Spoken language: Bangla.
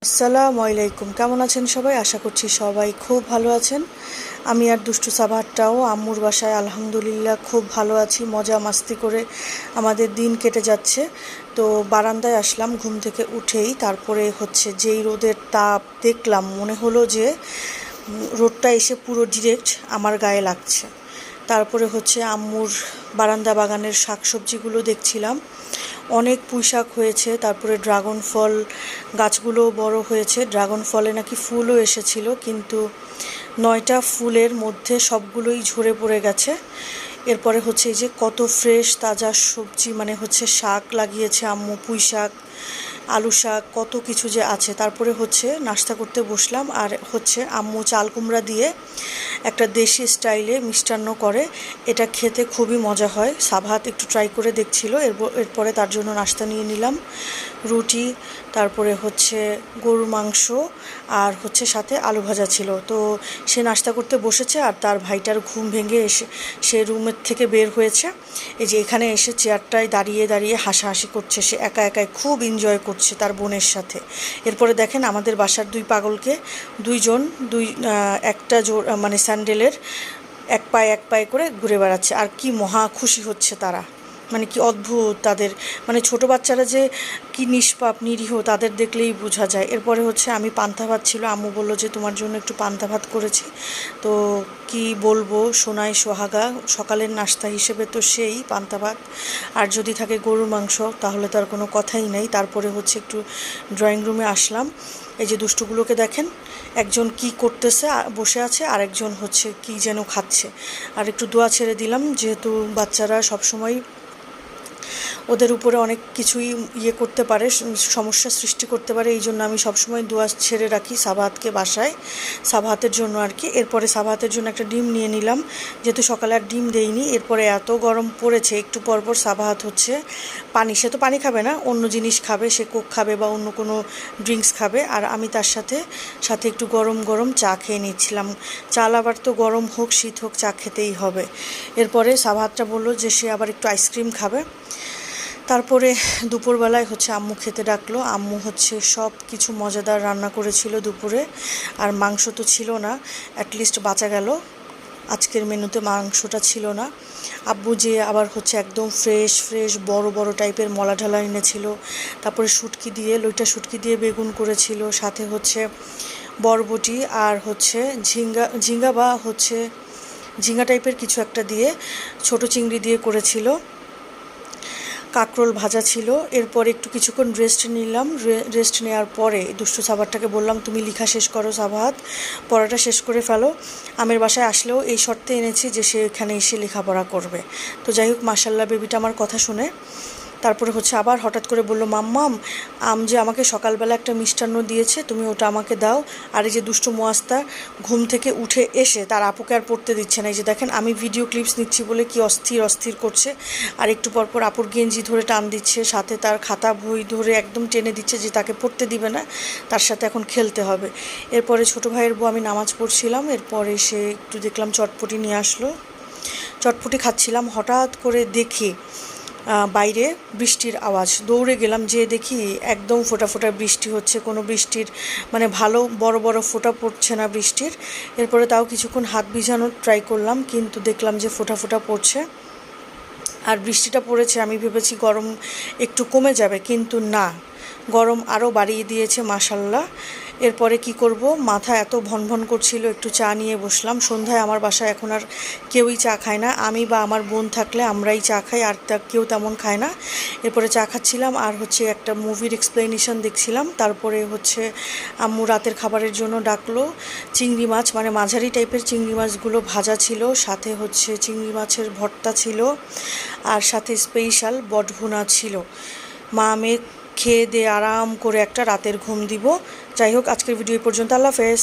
আসসালামু আলাইকুম। কেমন আছেন সবাই? আশা করছি সবাই খুব ভালো আছেন। আমি আর দুষ্টু সাবারটাও আম্মুর বাসায় আলহামদুলিল্লাহ খুব ভালো আছি। মজা মাস্তি করে আমাদের দিন কেটে যাচ্ছে। তো বারান্দায় আসলাম ঘুম থেকে উঠেই। তারপরে যেই রোদের তাপ দেখলাম, মনে হলো যে রোদটা এসে পুরো ডিরেক্ট আমার গায়ে লাগছে। তারপরে আম্মুর বারান্দা বাগানের শাকসবজিগুলো দেখছিলাম। অনেক পুঁইশাক হয়েছে, তারপরে ড্রাগন ফল গাছগুলো বড় হয়েছে। ড্রাগন ফলে নাকি ফুলও এসেছিল, কিন্তু 9টা ফুলের মধ্যে সবগুলোই ঝরে পড়ে গেছে। এরপরে এই যে কত ফ্রেশ তাজা সবজি, মানে শাক লাগিয়েছে আম্মু, পুঁই শাক, আলু শাক, কত কিছু যে আছে। তারপরে নাস্তা করতে বসলাম। আর আম্মু চাল কুমড়া দিয়ে একটা দেশি স্টাইলে মিষ্টান্ন করে, এটা খেতে খুবই মজা হয়। সাভাত একটু ট্রাই করে দেখছিল। এরপরে তার জন্য নাস্তা নিয়ে নিলাম, রুটি, তারপরে গরুর মাংস, আর সাথে আলু ভাজা ছিল। তো সে নাস্তা করতে বসেছে, আর তার ভাইটার ঘুম ভেঙে এসে সে রুমের থেকে বের হয়েছে। এই যে এখানে এসে চেয়ারটায় দাঁড়িয়ে দাঁড়িয়ে হাসাহাসি করছে। সে একা একাই খুব এনজয় করছে তার বোনের সাথে। এরপরে দেখেন আমাদের বাসার দুই পাগলকে, একটা জোর মানে স্যান্ডেলের এক পায়ে করে ঘুরে বেড়াচ্ছে, আর কি মহা খুশি হচ্ছে তারা। মানে কি অদ্ভুত তাদের, মানে ছোটো বাচ্চারা যে কি নিষ্পাপ নিরীহ তাদের দেখলেই বোঝা যায়। এরপরে আমি পান্তা ভাত ছিল, আম্মু বললো যে তোমার জন্য একটু পান্তা ভাত করেছি। তো কি বলবো, সোনাই সোহাগা, সকালের নাস্তা হিসেবে তো সেই পান্তা ভাত, আর যদি থাকে গরুর মাংস তাহলে তো আর কোনো কথাই নেই। তারপরে একটু ড্রয়িং রুমে আসলাম। এই যে দুষ্টুগুলোকে দেখেন, একজন কি করতেছে বসে আছে, আর একজন কি যেন খাচ্ছে। আর একটু দোয়া ছেড়ে দিলাম, যেহেতু বাচ্চারা সবসময় ওদের উপরে অনেক কিছুই করতে পারে, সমস্যা সৃষ্টি করতে পারে। এই জন্য আমি সবসময় দোয়া ছেড়ে রাখি সাবাহাতকে বাসায়, সাবাহাতের জন্য আর কি। এরপরে সাবাহাতের জন্য একটা ডিম নিয়ে নিলাম, যেহেতু সকালে আর ডিম দেইনি। এরপরে এত গরম পড়েছে, একটু পরপর সাবাহাত সে তো পানি খাবে না, অন্য জিনিস খাবে, সে কোক খাবে বা অন্য কোনো ড্রিঙ্কস খাবে। আর আমি তার সাথে সাথে একটু গরম গরম চা খেয়ে নিচ্ছিলাম। চাল আবার তো গরম হোক শীত হোক চা খেতেই হবে। এরপরে সাবাহাতটা বললো যে সে আবার একটু আইসক্রিম খাবে। তারপরে দুপুরবেলায় আম্মু খেতে ডাকলো। আম্মু সব কিছু মজাদার রান্না করেছিল দুপুরে, আর মাংস তো ছিল না, অ্যাটলিস্ট বাঁচা গেল। আজকের মেনুতে মাংসটা ছিল না। আব্বু যে আবার একদম ফ্রেশ ফ্রেশ বড় বড় টাইপের মলা ঢালা এনেছিল। তারপরে লইটা শুটকি দিয়ে বেগুন করেছিল, সাথে বরবটি, আর ঝিঙ্গা বা ঝিঙ্গা টাইপের কিছু একটা দিয়ে, ছোট চিংড়ি দিয়ে করেছিল। কাঁকরোল ভাজা ছিল। এরপর একটু কিছুক্ষণ রেস্ট নিলাম। রেস্ট নেওয়ার পরে দুষ্টু সাবারটাকে বললাম, তুমি লেখা শেষ করো সাবাহাত, পড়াটা শেষ করে ফেলো। আমের বাসায় আসলেও এই শর্তে এনেছি যে সে এখানে এসে লেখাপড়া করবে। তো যাই হোক, মাশাল্লাহ বেবিটা আমার কথা শুনে। তারপরে আবার হঠাৎ করে বললো, মাম্মাম যে আমাকে সকালবেলা একটা মিষ্টান্ন দিয়েছে, তুমি ওটা আমাকে দাও। আর এই যে দুষ্টু মোয়াস্তা ঘুম থেকে উঠে এসে তার আপুকে আর পড়তে দিচ্ছে না। এই যে দেখেন, আমি ভিডিও ক্লিপস নিচ্ছি বলে কি অস্থির অস্থির করছে, আর একটু পরপর আপুর গেঞ্জি ধরে টান দিচ্ছে, সাথে তার খাতা বই ধরে একদম টেনে দিচ্ছে যে তাকে পড়তে দিবে না, তার সাথে এখন খেলতে হবে। এরপরে ছোটো ভাইয়ের বউ, আমি নামাজ পড়ছিলাম, এরপরে সে একটু দেখলাম চটপটি নিয়ে আসলো, চটপটি খাচ্ছিলাম। হঠাৎ করে দেখি বাইরে বৃষ্টির আওয়াজ, দৌড়ে গেলাম, যে দেখি একদম ফোঁটা ফোঁটা বৃষ্টি হচ্ছে। কোনো বৃষ্টির মানে ভালো বড় বড় ফোঁটা পড়ছে না বৃষ্টির। এরপরে তাও কিছুক্ষণ হাত ভিজানোর ট্রাই করলাম, কিন্তু দেখলাম যে ফোঁটা ফোঁটা পড়ছে। আর বৃষ্টিটা পড়েছে, আমি ভেবেছি গরম একটু কমে যাবে, কিন্তু না, গরম আরও বাড়িয়ে দিয়েছে মাশাল্লাহ। এরপরে কি করব, মাথা এত ভনভন করছিল, একটু চা নিয়ে বসলাম। সন্ধ্যায় আমার বাসায় এখন আর কেউই চা খায় না, আমি বা আমার বোন থাকলে আমরাই চা খাই, আর কেউ তেমন খায় না। এরপরে চা খাচ্ছিলাম, আর একটা মুভির এক্সপ্লেনেশন দেখছিলাম। তারপরে আম্মু রাতের খাবারের জন্য ডাকলো। চিংড়ি মাছ, মানে মাঝারি টাইপের চিংড়ি মাছগুলো ভাজা ছিল, সাথে চিংড়ি মাছের ভর্তা ছিল, আর সাথে স্পেশাল বটভুনা ছিল। মা মেয়ে খেয়ে দিয়ে আরাম করে একটা রাতের ঘুম দিব। যাই হোক, আজকের ভিডিও এই পর্যন্ত। আল্লাহ হাফেজ।